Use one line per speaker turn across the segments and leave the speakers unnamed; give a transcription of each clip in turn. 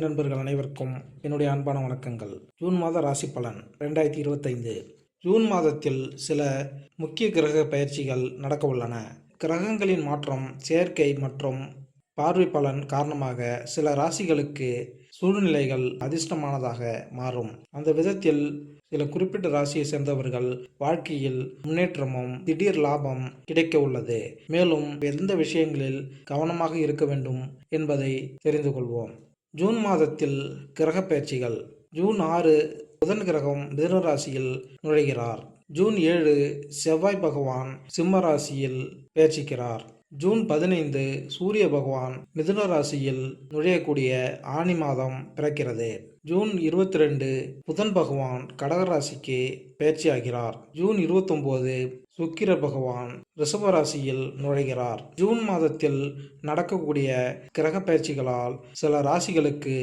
நண்பர்கள் அனைவருக்கும் என்னுடைய அன்பான வணக்கங்கள். ஜூன் மாத ராசி பலன் 2025. ஜூன் மாதத்தில் சில முக்கிய கிரக பயிற்சிகள் நடக்க உள்ளன. கிரகங்களின் மாற்றம், சேர்க்கை மற்றும் பார்வை பலன் காரணமாக சில ராசிகளுக்கு சூழ்நிலைகள் அதிர்ஷ்டமானதாக மாறும். அந்த விதத்தில் சில குறிப்பிட்ட ராசியை சேர்ந்தவர்கள் வாழ்க்கையில் முன்னேற்றமும் திடீர் லாபம் கிடைக்க உள்ளது. மேலும் எந்த விஷயங்களில் கவனமாக இருக்க வேண்டும் என்பதை தெரிந்து கொள்வோம். ஜூன் மாதத்தில் கிரக பயிற்சிகள். ஜூன் 6 புதன் கிரகம் மிதுன ராசியில் நுழைகிறார். ஜூன் 7 செவ்வாய் பகவான் சிம்ம ராசியில் பயிற்சிக்கிறார். ஜூன் 15 சூரிய பகவான் மிதுன ராசியில் நுழையக்கூடிய ஆனி மாதம் பிறக்கிறது. ஜூன் 22 புதன் பகவான் கடக ராசிக்கு பயிற்சியாகிறார். ஜூன் 29 சுக்கிர பகவான் ரிஷப ராசியில் நுழைகிறார். ஜூன் மாதத்தில் நடக்கக்கூடிய கிரக பயிற்சிகளால் சில ராசிகளுக்கு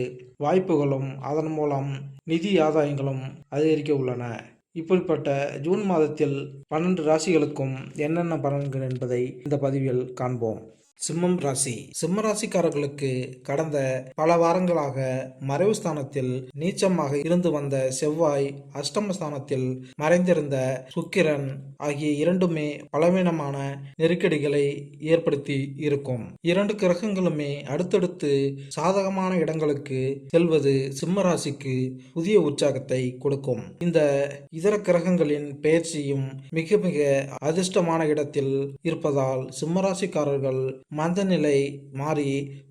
வாய்ப்புகளும் அதன் மூலம் நிதி ஆதாயங்களும் அதிகரிக்க உள்ளன. இப்படிப்பட்ட ஜூன் மாதத்தில் 12 ராசிகளுக்கும் என்னென்ன பலன்கள் என்பதை இந்த பதிவில் காண்போம். சிம்மம் ராசி. சிம்ம ராசிக்காரர்களுக்கு கடந்த பல வாரங்களாக மறைவு ஸ்தானத்தில் நீச்சமாக இருந்து வந்த செவ்வாய், அஷ்டமஸ்தானத்தில் மறைந்திருந்த சுக்கிரன் ஆகிய இரண்டுமே பலவீனமான நெருக்கடிகளை ஏற்படுத்தி இருக்கும். இரண்டு கிரகங்களுமே அடுத்தடுத்து சாதகமான இடங்களுக்கு செல்வது சிம்ம ராசிக்கு புதிய உற்சாகத்தை கொடுக்கும். இந்த இதர கிரகங்களின் பெயர்ச்சியும் மிக மிக அதிர்ஷ்டமான இடத்தில் இருப்பதால் சிம்ம ராசிக்காரர்கள் மந்தநிலை மாறி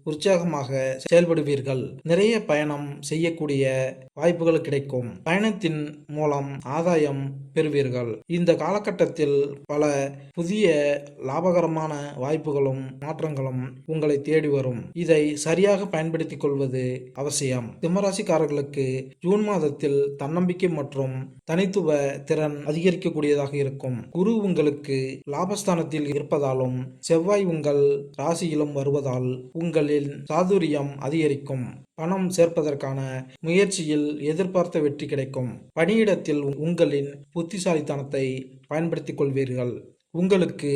உற்சாகமாக செயல்படுவீர்கள். நிறைய பயணம் செய்யக்கூடிய வாய்ப்புகள் கிடைக்கும். பயணத்தின் மூலம் ஆதாயம் பெறுவீர்கள். இந்த காலகட்டத்தில் பல புதிய லாபகரமான வாய்ப்புகளும் மாற்றங்களும் உங்களை தேடி வரும். இதை சரியாக பயன்படுத்திக் கொள்வது அவசியம். சிம்மராசிக்காரர்களுக்கு ஜூன் மாதத்தில் தன்னம்பிக்கை மற்றும் தனித்துவ திறன் அதிகரிக்கக்கூடியதாக இருக்கும். குரு உங்களுக்கு லாபஸ்தானத்தில் இருப்பதாலும் செவ்வாய் உங்கள் ராசியிலும் வருவதால் உங்களில் சாதுரியம் அதிகரிக்கும். பணம் சேர்ப்பதற்கான முயற்சியில் எதிர்பார்த்த வெற்றி கிடைக்கும். பணியிடத்தில் உங்களின் புத்திசாலித்தனத்தை பயன்படுத்திக் கொள்வீர்கள். உங்களுக்கு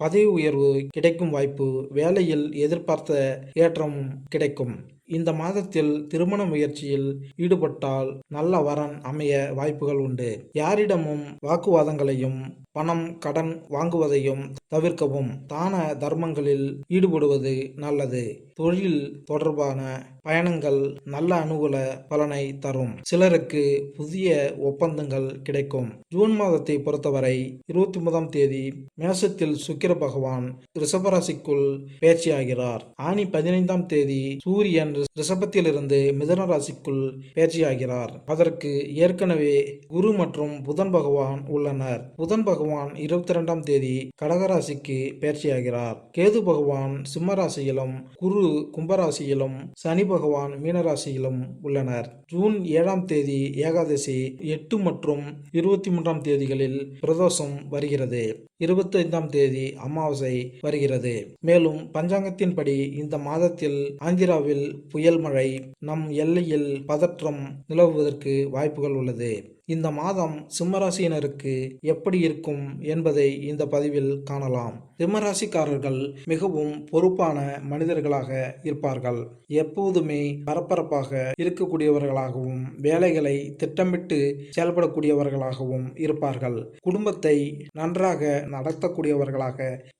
பதவி உயர்வு கிடைக்கும் வாய்ப்பு, வேலையில் எதிர்பார்த்த ஏற்றம் கிடைக்கும். இந்த மாதத்தில் திருமண முயற்சியில் ஈடுபட்டால் நல்ல வரன் அமைய வாய்ப்புகள் உண்டு. யாரிடமும் வாக்குவாதங்களையும் பணம் கடன் வாங்குவதையும் தவிர்க்கவும். தான தர்மங்களில் ஈடுபடுவது நல்லது. தொழில் தொடர்பான பயணங்கள் நல்ல அனுகூல பலனை தரும். சிலருக்கு புதிய ஒப்பந்தங்கள் கிடைக்கும். ஜூன் மாதத்தை பொறுத்தவரை 29ஆம் தேதி மேசத்தில் சுக்கிர பகவான் ரிஷபராசிக்குள் பயிற்சியாகிறார். ஆனி 15ஆம் தேதி சூரியன் ரிஷபத்திலிருந்து மிதுன ராசிக்குள் பயிற்சியாகிறார். அதற்கு ஏற்கனவே குரு மற்றும் புதன் பகவான் உள்ளனர். புதன் பகவான் 22ஆம் தேதி கடகராசிக்கு பயிற்சியாகிறார். கேது பகவான் சிம்ம ராசியிலும் குரு கும்பராசியிலும் சனி பகவான் மீனராசியிலும் உள்ளனர். ஜூன் 7ஆம் தேதி ஏகாதசி, 8 மற்றும் 23ஆம் தேதிகளில் பிரதோஷம் வருகிறது. 25ஆம் தேதி அமாவாசை வருகிறது. மேலும் பஞ்சாங்கத்தின்படி இந்த மாதத்தில் ஆந்திராவில் புயல் மழை, நம் எல்லையில் பதற்றம் நிலவுவதற்கு வாய்ப்புகள் உள்ளது. இந்த மாதம் சிம்மராசியினருக்கு எப்படி இருக்கும் என்பதை இந்த பதிவில் காணலாம். சிம்மராசிக்காரர்கள் மிகவும் பொறுப்பான மனிதர்களாக இருப்பார்கள். எப்போதுமே பரபரப்பாக இருக்கக்கூடியவர்களாகவும் வேலைகளை திட்டமிட்டு செயல்படக்கூடியவர்களாகவும் இருப்பார்கள். குடும்பத்தை நன்றாக நடத்தக்கூடியவர்களாக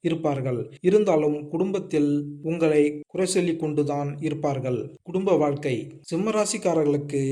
இருப்பார்கள். இருந்தாலும் குடும்பத்தில் உங்களை குறை சொல்லிக் கொண்டுதான் இருப்பார்கள். குடும்ப வாழ்க்கை. சிம்மராசிக்காரர்களுக்கு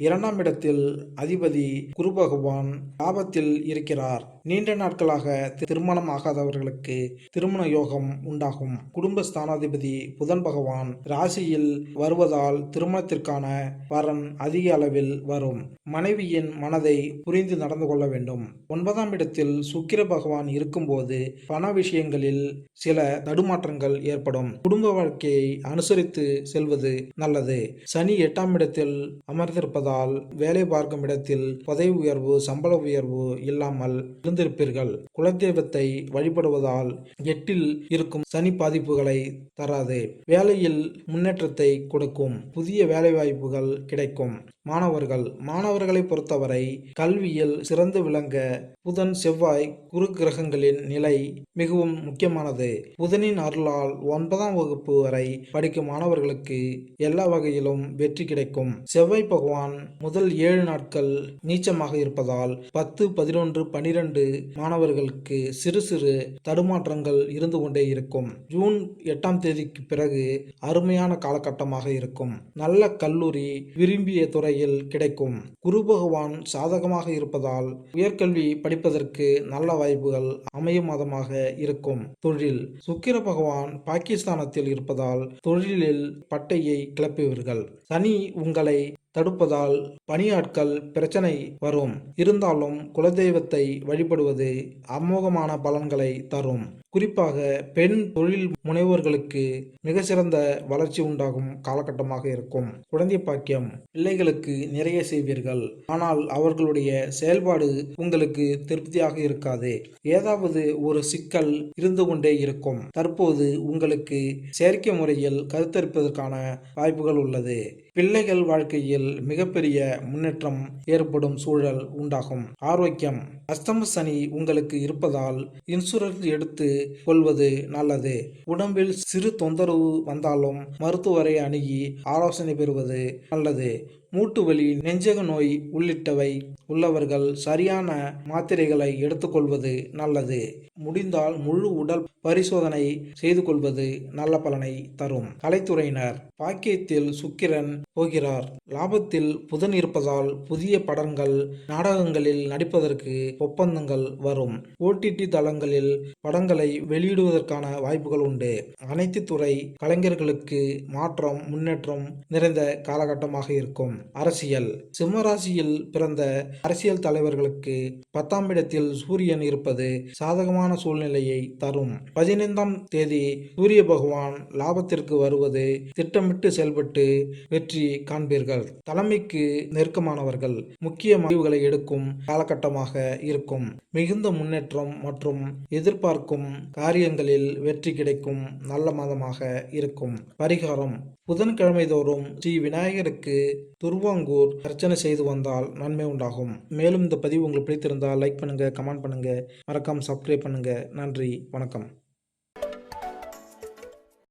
2ஆம் இடத்தில் அதிபதி குரு பகவான் லாபத்தில் இருக்கிறார். நீண்ட நாட்களாக திருமணம் ஆகாதவர்களுக்கு திருமண யோகம் உண்டாகும். குடும்ப ஸ்தானாதிபதி புதன் பகவான் ராசியில் வருவதால் திருமணத்திற்கான வரன் அதிக அளவில் வரும். மனைவியின் மனதை புரிந்து நடந்து கொள்ள வேண்டும். 9ஆம் இடத்தில் சுக்கிர பகவான் இருக்கும்போது பண விஷயங்களில் சில தடுமாற்றங்கள் ஏற்படும். குடும்ப வாழ்க்கையை அனுசரித்து செல்வது நல்லது. சனி 8ஆம் இடத்தில் அமர்ந்திருப்பதால் வேலை பார்க்கும் இடத்தில் பதவி உயர்வு, சம்பள உயர்வு இல்லாமல் இருந்திருப்பீர்கள். குலதெய்வத்தை வழிபடுவதால் 8இல் இருக்கும் சனி பாதிப்புகளை தராது. வேலையில் முன்னேற்றத்தை கொடுக்கும். புதிய வேலை வாய்ப்புகள் கிடைக்கும். மாணவர்களை பொறுத்தவரை கல்வியில் சிறந்து விளங்க புதன் செவ்வாய் குரு கிரகங்களின் நிலை மிகவும் முக்கியமானது. புதனின் அருளால் 9ஆம் வகுப்பு வரை படிக்கும் மாணவர்களுக்கு எல்லா வகையிலும் வெற்றி கிடைக்கும். செவ்வாய் பகவான் முதல் 7 நாட்கள் நீச்சமாக இருப்பதால் 10, 11, 12 மாணவர்களுக்கு சிறு சிறு தடுமாற்றங்கள் இருந்து கொண்டே இருக்கும். ஜூன் 8ஆம் தேதிக்கு பிறகு அருமையான காலகட்டமாக இருக்கும். நல்ல கல்லூரி விரும்பிய துறையில் கிடைக்கும். குரு பகவான் சாதகமாக இருப்பதால் உயர்கல்வி படிப்பதற்கு நல்ல வாய்ப்புகள் அமையும் மாதமாக இருக்கும். தொழில் சுக்கிர பகவான் பாகிஸ்தானத்தில் இருப்பதால் தொழிலில் பட்டையை கிளப்புவீர்கள். சனி உங்களை தடுப்பதால் பணியாட்கள் பிரச்சனை வரும். இருந்தாலும் குலதெய்வத்தை வழிபடுவது அமோகமான பலன்களை தரும். குறிப்பாக பெண் தொழில் முனைவோர்களுக்கு மிக சிறந்த வளர்ச்சி உண்டாகும் காலகட்டமாக இருக்கும். குழந்தை பாக்கியம் பிள்ளைகளுக்கு நிறைய செய்வீர்கள். ஆனால் அவர்களுடைய செயல்பாடு உங்களுக்கு திருப்தியாக இருக்காது. ஏதாவது ஒரு சிக்கல் இருந்து கொண்டே இருக்கும். தற்போது உங்களுக்கு செயற்கை முறையில் கருத்தரிப்பதற்கான வாய்ப்புகள் உள்ளது. பிள்ளைகள் வாழ்க்கையில் மிகப்பெரிய முன்னேற்றம் ஏற்படும் சூழல் உண்டாகும். ஆரோக்கியம் அஷ்டம சனி உங்களுக்கு இருப்பதால் இன்சூரன்ஸ் எடுத்து கொள்வது நல்லது. உடம்பில் சிறு தொந்தரவு வந்தாலும் மருத்துவரை அணுகி ஆலோசனை பெறுவது நல்லது. மூட்டு வலி நெஞ்சக நோய் உள்ளிட்டவை உள்ளவர்கள் சரியான மாத்திரைகளை எடுத்துக்கொள்வது நல்லது. முடிந்தால் முழு உடல் பரிசோதனை செய்து கொள்வது நல்ல பலனை தரும். கலைத்துறையினர் பாக்கியத்தில் சுக்கிரன் போகிறார். லாபத்தில் புதன் இருப்பதால் புதிய படங்கள் நாடகங்களில் நடிப்பதற்கு ஒப்பந்தங்கள் வரும். OTT தளங்களில் படங்களை வெளியிடுவதற்கான வாய்ப்புகள் உண்டு. அனைத்து துறை கலைஞர்களுக்கு மாற்றம் முன்னேற்றம் நிறைந்த காலகட்டமாக இருக்கும். அரசியல் சிம்மராசியில் பிறந்த அரசியல் தலைவர்களுக்கு 10ஆம் இடத்தில் சூரியன் இருப்பது சாதகமான சூழ்நிலையை தரும். 15ஆம் தேதி சூரிய பகவான் லாபத்திற்கு வருவது திட்டமிட்டு செயல்பட்டு வெற்றி காண்பீர்கள். தலைமைக்கு நெருக்கமானவர்கள் முக்கிய முடிவுகளை எடுக்கும் காலகட்டமாக இருக்கும். மிகுந்த முன்னேற்றம் மற்றும் எதிர்பார்க்கும் காரியங்களில் வெற்றி கிடைக்கும் நல்ல மாதமாக இருக்கும். பரிகாரம் புதன்கிழமை தோறும் ஸ்ரீ விநாயகருக்கு துர்வாங்கூர் அர்ச்சனை செய்து வந்தால் நன்மை உண்டாகும். மேலும் இந்த பதிவு உங்களுக்கு பிடித்திருந்தால் லைக் பண்ணுங்க, கமெண்ட் பண்ணுங்க, மறக்காம சப்ஸ்கிரைப் பண்ணுங்க. நன்றி, வணக்கம்.